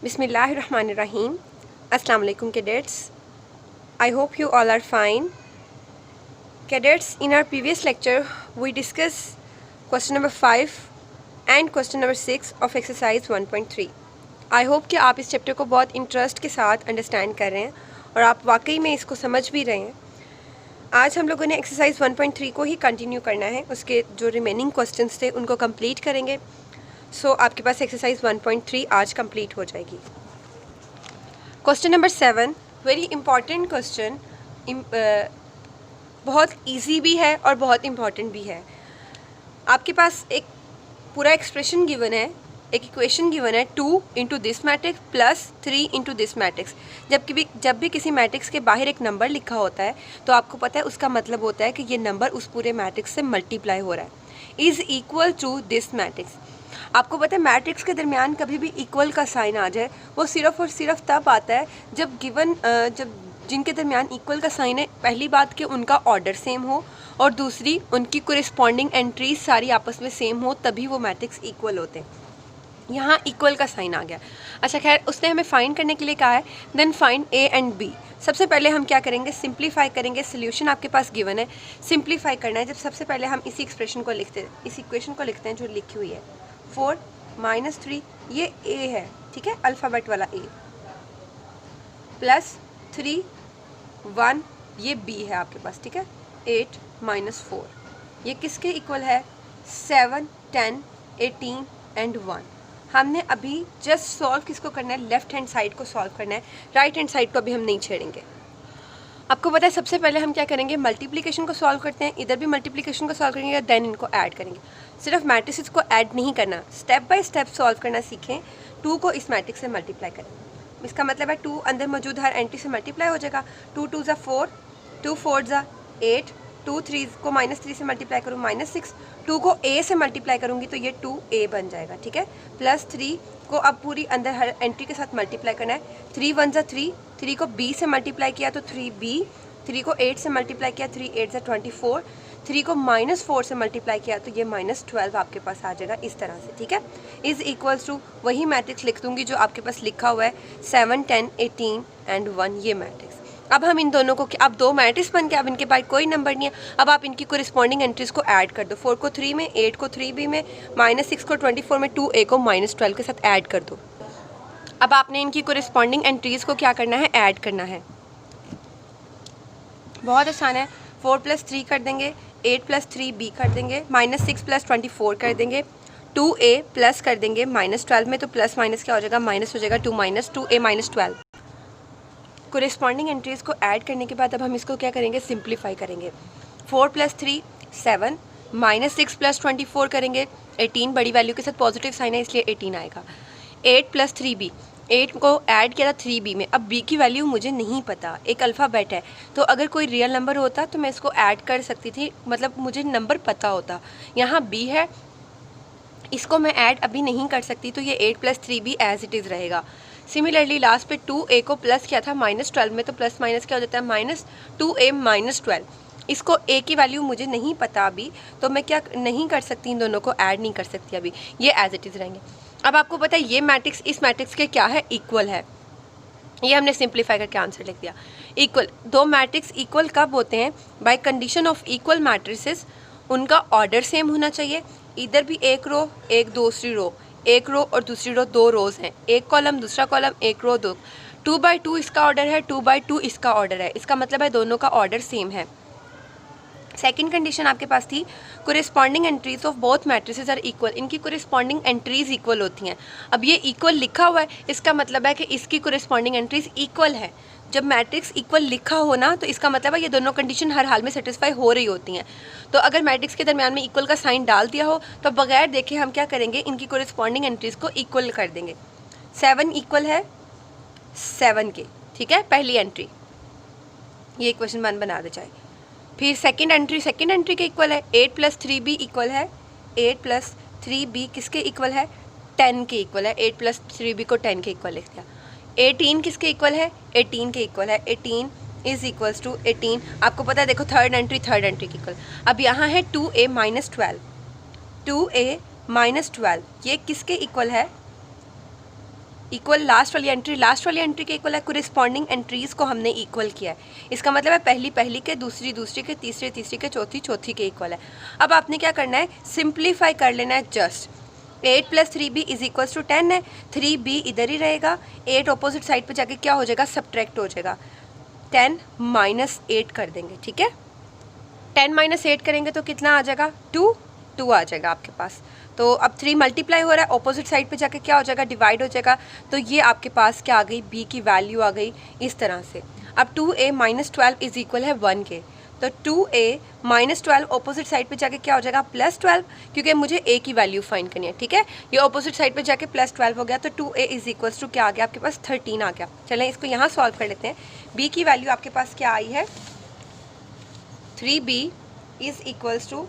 Bismillahirrahmanirrahim. Assalamu alaikum cadets. I hope you all are fine. Cadets, in our previous lecture we discussed question number 5 and question number 6 of exercise 1.3. I hope कि आप इस chapter को बहुत interest के साथ understand कर रहे हैं और आप वाकई में इसको समझ भी रहे हैं। आज हम लोगों ने एक्सरसाइज 1.3 को ही कंटिन्यू करना है, उसके जो रिमेनिंग क्वेश्चंस थे उनको कंप्लीट करेंगे। सो आपके पास एक्सरसाइज 1.3 आज कंप्लीट हो जाएगी। Question number 7 very important question, बहुत इजी भी है और बहुत इम्पॉर्टेंट भी है। आपके पास एक पूरा एक्सप्रेशन गिवन है, एक इक्वेशन गिवन है 2 into this matrix plus 3 into this matrix. जब भी किसी मैट्रिक्स के बाहर एक नंबर लिखा होता है तो आपको पता है उसका मतलब होता है कि ये नंबर उस पूरे मैट्रिक्स से मल्टीप्लाई हो रहा है, is equal to this matrix. आपको पता है मैट्रिक्स के दरमियान कभी भी इक्वल का साइन आ जाए वो सिर्फ और सिर्फ तब आता है जब जब जिनके दरमियान इक्वल का साइन है, पहली बात कि उनका ऑर्डर सेम हो और दूसरी उनकी कोरिस्पॉन्डिंग एंट्रीज सारी आपस में सेम हो, तभी वो मैट्रिक्स इक्वल होते हैं। यहाँ इक्वल का साइन आ गया। अच्छा खैर, उसने हमें फाइंड करने के लिए कहा है then find A and B. सबसे पहले हम क्या करेंगे, सिंप्लीफाई करेंगे। सोल्यूशन आपके पास गिवन है, सिंप्लीफाई करना है। जब सबसे पहले हम इसी एक्सप्रेशन को लिखते हैं, इस इक्वेशन को लिखते हैं जो लिखी हुई है 4 माइनस 3, ये ए है, ठीक है, अल्फ़ाबेट वाला ए, प्लस 3 1, ये बी है आपके पास, ठीक है, 8 माइनस 4, ये किसके इक्वल है, 7 10 18 एंड 1। हमने अभी जस्ट सॉल्व किसको करना है, लेफ्ट हैंड साइड को सॉल्व करना है, राइट हैंड साइड को अभी हम नहीं छेड़ेंगे। आपको पता है सबसे पहले हम क्या करेंगे, मल्टीप्लिकेशन को सॉल्व करते हैं, इधर भी मल्टीप्लिकेशन को सॉल्व करेंगे, देन इनको ऐड करेंगे। सिर्फ मैट्रिक्स को ऐड नहीं करना, स्टेप बाय स्टेप सॉल्व करना सीखें। 2 को इस मैट्रिक्स से मल्टीप्लाई करें, इसका मतलब है 2 अंदर मौजूद हर एंट्री से मल्टीप्लाई हो जाएगा। 2 2 ज़ा 4, 2 4 ज़ा 8, 2 3 को -3 से मल्टीप्लाई करूँ -6, 2 को a से मल्टीप्लाई करूँगी तो ये 2a बन जाएगा, ठीक है, प्लस 3 को अब पूरी अंदर हर एंट्री के साथ मल्टीप्लाई करना है। 3 1 ज़ा 3, 3 को b से मल्टीप्लाई किया तो 3b, 3 को 8 से मल्टीप्लाई किया 3 8 ज़ा 24, 3 को -4 से मल्टीप्लाई किया तो ये -12 आपके पास आ जाएगा इस तरह से, ठीक है। इज़ इक्वल्स टू वही मैट्रिक्स लिख दूँगी जो आपके पास लिखा हुआ है 7 10 18 एंड 1, ये मैट्रिक्स। अब हम इन दोनों को, अब 2 मैट्रिक्स बन के, अब इनके पास कोई नंबर नहीं है, अब आप इनकी कोरिस्पॉन्डिंग एंट्रीज को ऐड कर दो। 4 को 3 में, 8 को 3b में, -6 को 24 में, 2a को -12 के साथ ऐड कर दो। अब आपने इनकी कोरिस्पॉन्डिंग एंट्रीज को क्या करना है, ऐड करना है। बहुत आसान है, 4 + 3 कर देंगे, 8 + 3b कर देंगे, -6 + 24 कर देंगे, 2a प्लस कर देंगे -12 में, तो प्लस माइनस क्या हो जाएगा, माइनस हो जाएगा, 2 - 2a -12। कोरिस्पॉन्डिंग एंट्रीज़ को ऐड करने के बाद अब हम इसको क्या करेंगे, सिंप्लीफाई करेंगे। 4 + 3 7, -6 + 24 करेंगे 18, बड़ी वैल्यू के साथ पॉजिटिव साइन है इसलिए 18 आएगा। 8 + 3b, 8 को ऐड किया था 3b में, अब b की वैल्यू मुझे नहीं पता, एक अल्फ़ाबेट है, तो अगर कोई रियल नंबर होता तो मैं इसको ऐड कर सकती थी, मतलब मुझे नंबर पता होता। यहाँ b है, इसको मैं ऐड अभी नहीं कर सकती, तो ये 8 + 3b एज इट इज़ रहेगा। सिमिलरली लास्ट पे 2a को प्लस किया था -12 में, तो प्लस माइनस क्या हो जाता है, -2a -12। इसको a की वैल्यू मुझे नहीं पता अभी, तो मैं क्या नहीं कर सकती, इन दोनों को ऐड नहीं कर सकती अभी, ये एज इट इज़ रहेंगे। अब आपको पता है ये मैट्रिक्स इस मैट्रिक्स के क्या है, इक्वल है। ये हमने सिंप्लीफाई करके आंसर लिख दिया। इक्वल, 2 मैट्रिक्स इक्वल कब होते हैं, by condition of equal matrices उनका ऑर्डर सेम होना चाहिए। इधर भी एक रो एक दूसरी रो, एक रो और दूसरी रो, 2 रोज़ हैं, एक कॉलम दूसरा कॉलम, एक रो 2, 2/2 इसका ऑर्डर है, 2/2 इसका ऑर्डर है, इसका मतलब है दोनों का ऑर्डर सेम है। सेकंड कंडीशन आपके पास थी, corresponding entries of both matrices are equal, इनकी कोरिस्पॉन्डिंग एंट्रीज इक्वल होती हैं। अब ये इक्वल लिखा हुआ है, इसका मतलब है कि इसकी कोरिस्पॉन्डिंग एंट्रीज इक्वल है। जब मैट्रिक्स इक्वल लिखा हो ना, तो इसका मतलब है ये दोनों कंडीशन हर हाल में सेटिस्फाई हो रही होती हैं। तो अगर मैट्रिक्स के दरमियान में इक्वल का साइन डाल दिया हो तो बगैर देखे हम क्या करेंगे, इनकी कोरिस्पॉन्डिंग एंट्रीज को इक्वल कर देंगे। 7 इक्वल है 7 के, ठीक है, पहली एंट्री, ये इक्वेशन 1 बना दे जाए। फिर सेकंड एंट्री के इक्वल है, 8 + 3b इक्वल है, 8 + 3b किसके इक्वल है, 10 के इक्वल है, 8 + 3b को 10 के इक्वल लिख दिया। 18 किसके इक्वल है, 18 के इक्वल है, 18 इज़ इक्वल्स टू 18। आपको पता है, देखो थर्ड एंट्री के इक्वल। अब यहाँ है 2a -12, 2a -12 ये किसके इक्वल है, इक्वल लास्ट वाली एंट्री के इक्वल है, कोरिस्पॉन्डिंग एंट्रीज़ को हमने इक्वल किया है। इसका मतलब है पहली के, दूसरी के, तीसरी के, चौथी के इक्वल है। अब आपने क्या करना है, सिंप्लीफाई कर लेना है just. 8 + 3b is equals to 10 है, 3b इधर ही रहेगा, 8 अपोजिट साइड पे जाके क्या हो जाएगा, सब्ट्रैक्ट हो जाएगा। 10 - 8 कर देंगे, ठीक है। 10 - 8 करेंगे तो कितना आ जाएगा, 2 आ जाएगा आपके पास। तो अब 3 मल्टीप्लाई हो रहा है, अपोजिट साइड पे जाके क्या हो जाएगा, डिवाइड हो जाएगा। तो ये आपके पास क्या आ गई, b की वैल्यू आ गई इस तरह से। अब 2a - 12 इज इक्वल है 1 के, तो 2a - 12 अपोजिट साइड पे जाके क्या हो जाएगा, +12, क्योंकि मुझे a की वैल्यू फाइंड करनी है, ठीक है। ये अपोजिट साइड पे जाके +12 हो गया, तो 2a इज इक्वल्स टू क्या आ गया आपके पास, 13 आ गया। चलें इसको यहाँ सॉल्व कर लेते हैं। b की वैल्यू आपके पास क्या आई है, 3b इज इक्वल्स टू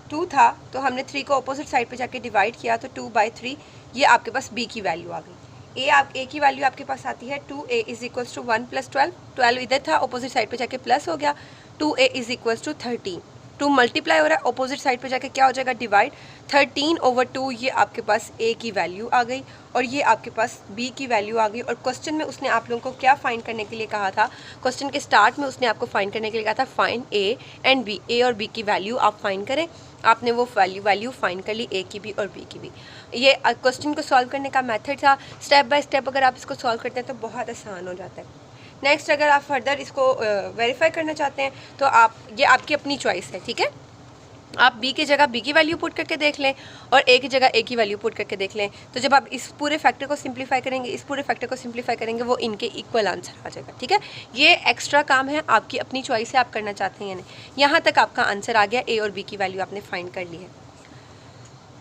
2 था, तो हमने 3 को अपोजिट साइड पे जाके डिवाइड किया, तो 2/3 ये आपके पास b की वैल्यू आ गई। a की वैल्यू आपके पास आती है 2a इज इक्वल्स टू 1 + 12, 12 इधर था, अपोजिट साइड पे जाके प्लस हो गया, 2a is equals to 13। 2 multiply हो रहा है, अपोजिट साइड पे जाके क्या हो जाएगा, डिवाइड, 13/2 ये आपके पास a की वैल्यू आ गई, और ये आपके पास b की वैल्यू आ गई। और क्वेश्चन में उसने आप लोगों को क्या फाइंड करने के लिए कहा था, क्वेश्चन के स्टार्ट में उसने आपको फाइंड करने के लिए कहा था, find a and b, a और b की वैल्यू आप फाइंड करें। आपने वो वैल्यू फाइंड कर ली, a की भी और b की भी। ये क्वेश्चन को सॉल्व करने का मेथड था। स्टेप बाय स्टेप अगर आप इसको सॉल्व करते हैं तो बहुत आसान हो जाता है। नेक्स्ट अगर आप फर्दर इसको वेरीफाई करना चाहते हैं तो ये आपकी अपनी चॉइस है, ठीक है। आप b की जगह b की वैल्यू पुट करके देख लें और a की जगह a की वैल्यू पुट करके देख लें। तो जब आप इस पूरे फैक्टर को सिंप्लीफाई करेंगे, इस पूरे फैक्टर को सिंप्लीफाई करेंगे, वो इनके इक्वल आंसर आ जाएगा, ठीक है। ये एक्स्ट्रा काम है, आपकी अपनी चॉइस है, आप करना चाहते हैं या नहीं। यहाँ तक आपका आंसर आ गया, a और b की वैल्यू आपने फाइंड कर ली है।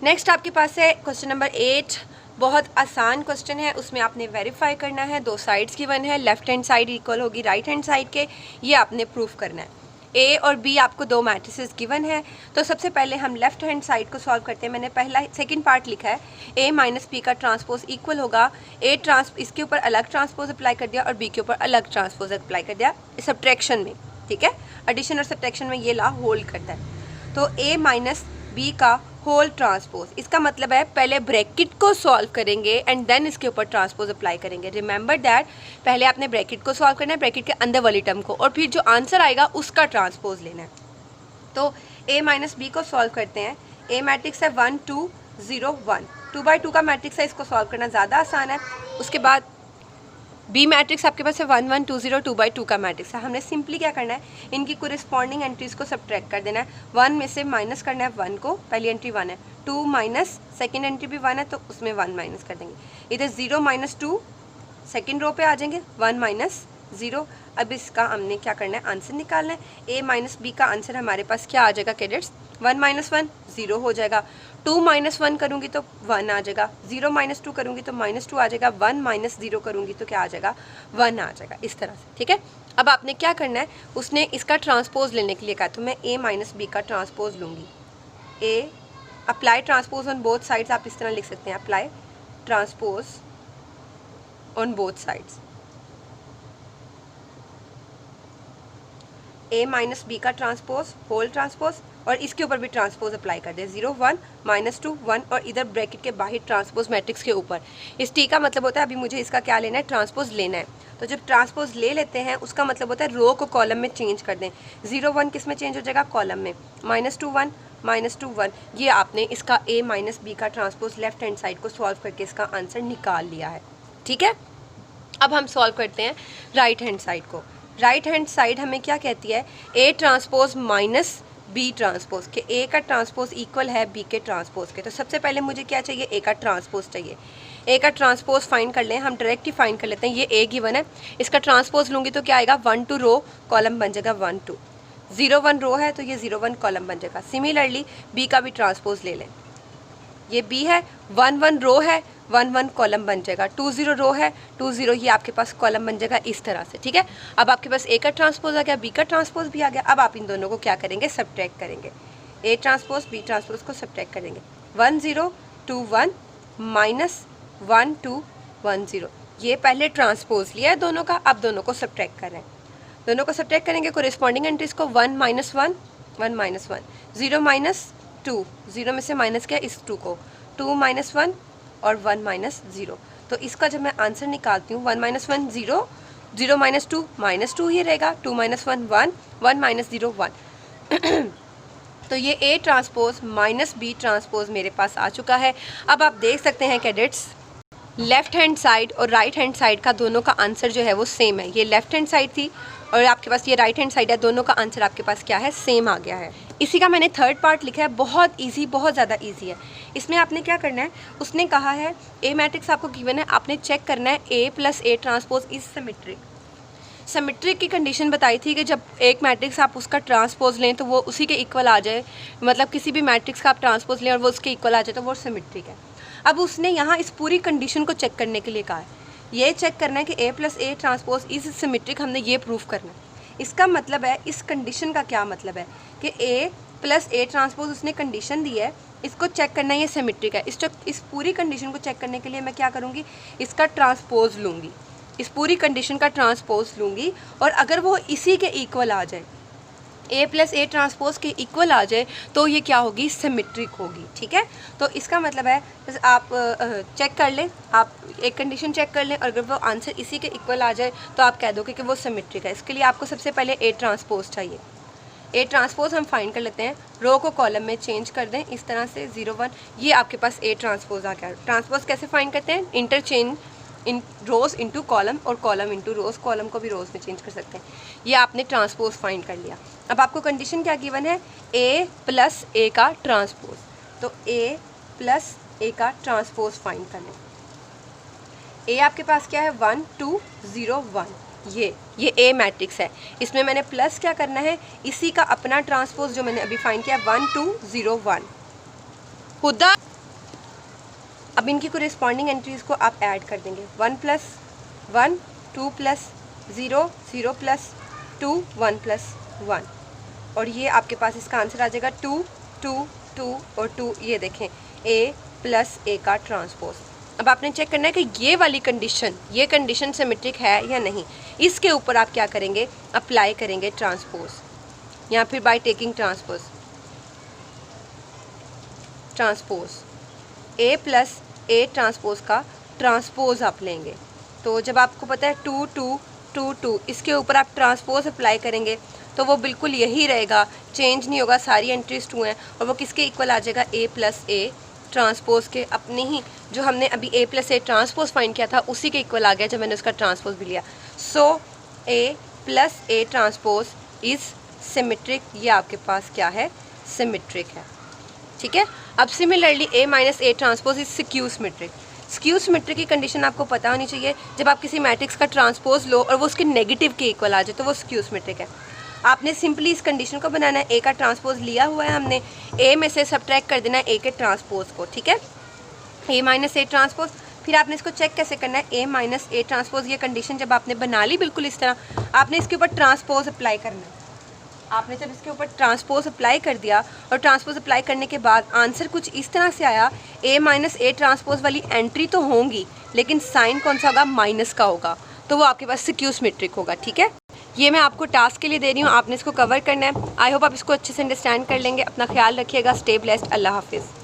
नेक्स्ट आपके पास है क्वेश्चन नंबर 8। बहुत आसान क्वेश्चन है, उसमें आपने वेरीफाई करना है, 2 साइड्स गिवन है, लेफ्ट हैंड साइड इक्वल होगी राइट हैंड साइड के, ये आपने प्रूफ करना है। ए और बी आपको 2 मैट्रिसेस गिवन है, तो सबसे पहले हम लेफ्ट हैंड साइड को सॉल्व करते हैं। मैंने सेकंड पार्ट लिखा है, a - b का ट्रांसपोज इक्वल होगा, इसके ऊपर अलग ट्रांसपोज अप्लाई कर दिया और b के ऊपर अलग ट्रांसपोज अप्लाई कर दिया सब्ट्रैक्शन में, ठीक है। एडिशन और सब्ट्रैक्शन में ये ला होल्ड करता है। तो a - b का होल ट्रांसपोज, इसका मतलब है पहले ब्रैकेट को सॉल्व करेंगे एंड देन इसके ऊपर ट्रांसपोज अप्लाई करेंगे। रिमेंबर दैट, पहले आपने ब्रैकेट को सॉल्व करना है, ब्रैकेट के अंदर वाली टर्म को, और फिर जो आंसर आएगा उसका ट्रांसपोज लेना है। तो a - b को सॉल्व करते हैं। a मैट्रिक्स है 1 2 0 1, 2/2 का मैट्रिक्स है, इसको सॉल्व करना ज़्यादा आसान है। उसके बाद बी मैट्रिक्स आपके पास है 1 1 2 0, 2/2 का मैट्रिक्स है। हमने सिंपली क्या करना है, इनकी कोरिस्पॉन्डिंग एंट्रीज को सब्ट्रैक्ट कर देना है। 1 में से माइनस करना है 1 को, पहली एंट्री 1 है, 2 माइनस सेकेंड एंट्री भी 1 है तो उसमें 1 माइनस कर देंगे। इधर 0 - 2 सेकेंड रो पे आ जाएंगे, 1 - 0। अब इसका हमने क्या करना है, आंसर निकालना है। a - b का आंसर हमारे पास क्या आ जाएगा कैडेट्स, 1 - 1 0 हो जाएगा, 2 - 1 करूँगी तो 1 आ जाएगा, 0 - 2 करूँगी तो -2 आ जाएगा, 1 - 0 करूँगी तो क्या आ जाएगा, 1 आ जाएगा, इस तरह से, ठीक है। अब आपने क्या करना है, उसने इसका ट्रांसपोज लेने के लिए कहा, तो मैं a - b का ट्रांसपोज लूँगी। a apply transpose on both sides, आप इस तरह लिख सकते हैं, apply transpose on both sides. a - b का ट्रांसपोज, होल ट्रांसपोज, और इसके ऊपर भी ट्रांसपोज अप्लाई कर दे, 0 1 -2 1, और इधर ब्रैकेट के बाहर ट्रांसपोज मैट्रिक्स के ऊपर। इस टी का मतलब होता है अभी मुझे इसका क्या लेना है, ट्रांसपोज लेना है। तो जब ट्रांसपोज ले लेते हैं उसका मतलब होता है रो को कॉलम में चेंज कर दें। 0 1 किस में चेंज हो जाएगा, कॉलम में, -2 1 -2 1। ये आपने इसका a - b का ट्रांसपोज लेफ्ट हैंड साइड को सॉल्व करके इसका आंसर निकाल लिया है, ठीक है। अब हम सॉल्व करते हैं राइट हैंड साइड को। राइट हैंड साइड हमें क्या कहती है, a transpose minus b transpose के, a का ट्रांसपोज इक्वल है b के ट्रांसपोज के। तो सबसे पहले मुझे क्या चाहिए, a का ट्रांसपोज चाहिए। a का ट्रांसपोज फाइंड कर लें, हम डायरेक्ट ही फाइंड कर लेते हैं। ये a गिवन है, इसका ट्रांसपोज लूँगी तो क्या आएगा, 1 2 रो कॉलम बन जाएगा 1 2, 0 1 रो है तो ये 0 1 कॉलम बन जाएगा। सिमिलरली b का भी ट्रांसपोज ले लें, ये b है, 1 1 रो है, 1 1 कॉलम बन जाएगा, 2 0 रो है, 2 0 ये आपके पास कॉलम बन जाएगा, इस तरह से, ठीक है। अब आपके पास a का ट्रांसपोज आ गया, b का ट्रांसपोज भी आ गया। अब आप इन दोनों को क्या करेंगे, सब्ट्रैक्ट करेंगे, a ट्रांसपोज b ट्रांसपोज को सब्ट्रैक्ट करेंगे। 1 0 2 1 -1 2 1 0, ये पहले ट्रांसपोज लिया है दोनों का, अब दोनों को सब्ट्रैक्ट कर रहे हैं। दोनों को सब्ट्रैक्ट करेंगे, कोरिस्पॉन्डिंग एंट्रीज को 1 - 1 1 -1, 0 - 2, 0 में से माइनस किया इस 2 को, 2 - 1 और 1 माइनस 0। तो इसका जब मैं आंसर निकालती हूँ 1 माइनस 1 0, 0 माइनस 2 ही रहेगा, 2 माइनस 1 1, 1 माइनस 0 1। तो ये A transpose minus B transpose मेरे पास आ चुका है। अब आप देख सकते हैं कैडेट्स, लेफ़्ट हैंड साइड और राइट हैंड साइड का दोनों का आंसर जो है वो सेम है। ये लेफ़्ट हैंड साइड थी और आपके पास ये राइट हैंड साइड है, दोनों का आंसर आपके पास क्या है, सेम आ गया है। इसी का मैंने थर्ड पार्ट लिखा है, बहुत इजी, बहुत ज़्यादा इजी है। इसमें आपने क्या करना है, उसने कहा है ए मैट्रिक्स आपको गिवन है, आपने चेक करना है A plus A transpose is symmetric. Symmetric की कंडीशन बताई थी कि जब एक मैट्रिक्स आप उसका ट्रांसपोज लें तो वो उसी के इक्वल आ जाए, मतलब किसी भी मैट्रिक्स का आप ट्रांसपोज लें और वो उसके इक्वल आ जाए तो वो सिमेट्रिक है। अब उसने यहाँ इस पूरी कंडीशन को चेक करने के लिए कहा है, ये चेक करना है कि A plus A transpose is symmetric, हमने ये प्रूव करना है। इसका मतलब है, इस कंडीशन का क्या मतलब है कि ए प्लस ए ट्रांसपोज उसने कंडीशन दी है, इसको चेक करना है ये सिमेट्रिक है। इस पूरी कंडीशन को चेक करने के लिए मैं क्या करूँगी, इसका ट्रांसपोज लूँगी, इस पूरी कंडीशन का ट्रांसपोज लूँगी और अगर वो इसी के इक्वल आ जाए, ए प्लस ए ट्रांसपोज के इक्वल आ जाए तो ये क्या होगी, सिमेट्रिक होगी। ठीक है, तो इसका मतलब है जैसे आप चेक कर लें, आप एक कंडीशन चेक कर लें और अगर वो आंसर इसी के इक्वल आ जाए तो आप कह दोगे कि वो सिमेट्रिक है। इसके लिए आपको सबसे पहले ए ट्रांसपोज चाहिए। ए ट्रांसपोज हम फाइंड कर लेते हैं, रो को कॉलम में चेंज कर दें इस तरह से 0 1, ये आपके पास ए ट्रांसपोज आ गया। ट्रांसपोज कैसे फाइंड करते हैं, इंटरचेंज इन रोज़ इंटू कॉलम और कॉलम इंटू रोज़, कॉलम को भी रोज़ में चेंज कर सकते हैं। ये आपने ट्रांसपोज फाइंड कर लिया। अब आपको कंडीशन क्या गिवन है, ए प्लस ए का ट्रांसपोज, तो ए प्लस ए का ट्रांसपोज फाइंड कर लें। ए आपके पास क्या है, 1 2 0 1, ये ए मैट्रिक्स है। इसमें मैंने प्लस क्या करना है, इसी का अपना ट्रांसपोज जो मैंने अभी फाइंड किया 1 2 0 1 खुदा। अब इनकी कोरिस्पॉन्डिंग एंट्रीज़ को आप ऐड कर देंगे, 1 प्लस 1 2 प्लस 0 0 प्लस 2 1 प्लस 1, और ये आपके पास इसका आंसर आ जाएगा 2 2 2 और 2। ये देखें ए प्लस ए का ट्रांसपोज। अब आपने चेक करना है कि ये वाली कंडीशन, ये कंडीशन सिमेट्रिक है या नहीं। इसके ऊपर आप क्या करेंगे, अप्लाई करेंगे ट्रांसपोज या फिर by taking transpose A plus A transpose का ट्रांसपोज आप लेंगे। तो जब आपको पता है 2 2 2 2, इसके ऊपर आप ट्रांसपोज अप्लाई करेंगे तो वो बिल्कुल यही रहेगा, चेंज नहीं होगा, सारी एंट्रीज 2 हैं और वो किसके इक्वल आ जाएगा, ए प्लस ए ट्रांसपोज के, अपने ही जो हमने अभी ए प्लस ए ट्रांसपोज फाइंड किया था उसी के इक्वल आ गया जब मैंने उसका ट्रांसपोज भी लिया। So A plus A transpose is symmetric, ये आपके पास क्या है, सिमेट्रिक है। ठीक है, अब similarly A minus A transpose is skew symmetric. Skew symmetric की कंडीशन आपको पता होनी चाहिए, जब आप किसी मैट्रिक्स का ट्रांसपोज लो और वो उसके नेगेटिव के इक्वल आ जाए तो वो स्क्यू सिमेट्रिक है। आपने सिंपली इस कंडीशन को बनाना है, ए का ट्रांसपोज लिया हुआ है हमने, ए में से सब्ट्रैक्ट कर देना है ए के ट्रांसपोज को। ठीक है, ए माइनस ए ट्रांसपोज, फिर आपने इसको चेक कैसे करना है, ए माइनस ए ट्रांसपोज, ये कंडीशन जब आपने बना ली बिल्कुल इस तरह, आपने इसके ऊपर ट्रांसपोज अप्लाई करना है। आपने जब इसके ऊपर ट्रांसपोज अप्लाई कर दिया और ट्रांसपोज अप्लाई करने के बाद आंसर कुछ इस तरह से आया, ए माइनस ए ट्रांसपोज वाली एंट्री तो होंगी लेकिन साइन कौन सा होगा, माइनस का होगा, तो वो आपके पास स्क्यू सिमेट्रिक होगा। ठीक है, ये मैं आपको टास्क के लिए दे रही हूँ, आपने इसको कवर करना है। आई होप आप इसको अच्छे से अंडरस्टैंड कर लेंगे। अपना ख्याल रखिएगा, स्टे ब्लेस्ड, अल्लाह हाफिज़।